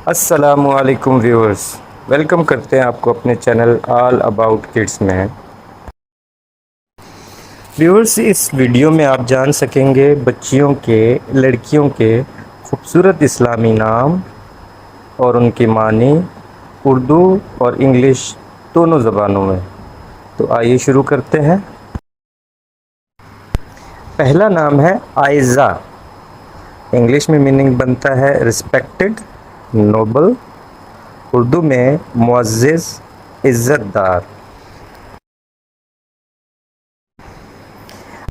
السلام علیکم viewers, welcome کرتے ہیں آپ کو اپنے چینل آل اباؤٹ کڈس میں۔ ویورز، اس ویڈیو میں آپ جان سکیں گے بچیوں کے، لڑکیوں کے خوبصورت اسلامی نام اور ان کی معنی اردو اور انگلش دونوں زبانوں میں۔ تو آئیے شروع کرتے ہیں۔ پہلا نام ہے عائزہ۔ انگلش میں میننگ بنتا ہے رسپیکٹڈ، نوبل، اردو میں معزز، عزت دار۔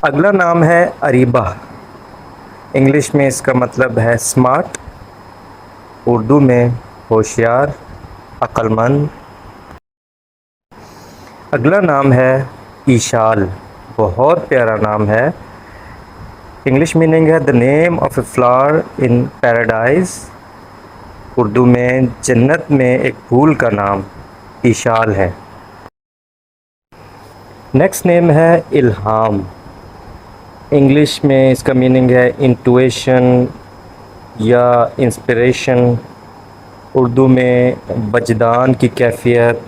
اگلا نام ہے اریبہ۔ انگلش میں اس کا مطلب ہے اسمارٹ، اردو میں ہوشیار، عقل مند۔ اگلا نام ہے ایشال۔ بہت پیارا نام ہے۔ انگلش میننگ ہے the name of a flower in paradise, Urdu میں جنت میں ایک پھول کا نام ایشال ہے۔ نیکسٹ نیم ہے الہام۔ انگلش میں اس کا میننگ ہے انٹویشن یا انسپریشن، اردو میں وجدان کی کیفیت۔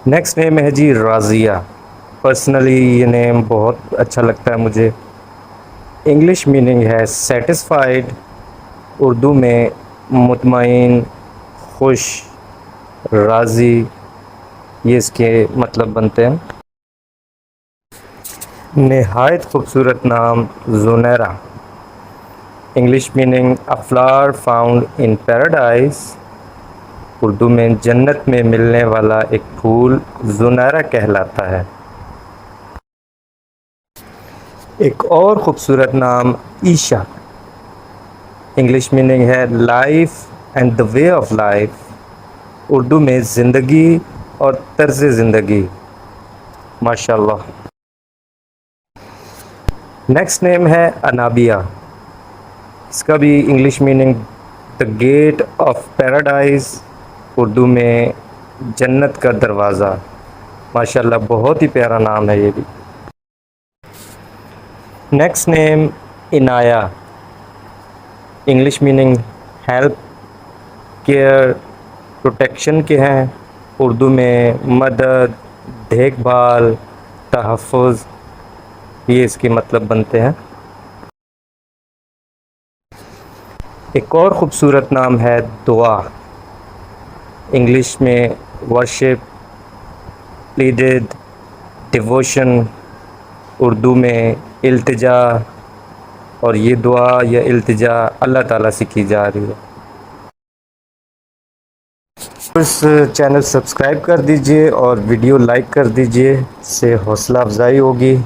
نیکسٹ نیم ہے جی راضیہ۔ پرسنلی یہ نیم بہت اچھا لگتا ہے مجھے۔ انگلش میننگ ہے سیٹسفائیڈ، اردو میں مطمئن، خوش، راضی، یہ اس کے مطلب بنتے ہیں۔ نہایت خوبصورت نام Zunaira. English meaning a flower found in paradise, Urdu میں جنت میں ملنے والا ایک پھول زنیرہ کہلاتا ہے۔ ایک اور خوبصورت نام عیشا۔ انگلش میننگ ہے life and the way of life, Urdu میں زندگی اور طرز زندگی۔ ماشاء اللہ۔ نیکسٹ نیم ہے انابیہ۔ اس کا بھی English meaning the gate of paradise, Urdu میں جنت کا دروازہ۔ ماشاء اللہ، بہت ہی پیارا نام ہے یہ بھی۔ Next name Inaya. English meaning help, care, protection کے ہیں، اردو میں مدد، دیکھ بھال، تحفظ، یہ اس کے مطلب بنتے ہیں۔ ایک اور خوبصورت نام ہے دعا۔ انگلش میں ورشپ، پلیڈڈ، ڈیووشن، اردو میں التجا، اور یہ دعا یا التجا اللہ تعالیٰ سے کی جا رہی ہے۔ اس چینل سبسکرائب کر دیجئے اور ویڈیو لائک کر دیجئے، اس سے حوصلہ افزائی ہوگی۔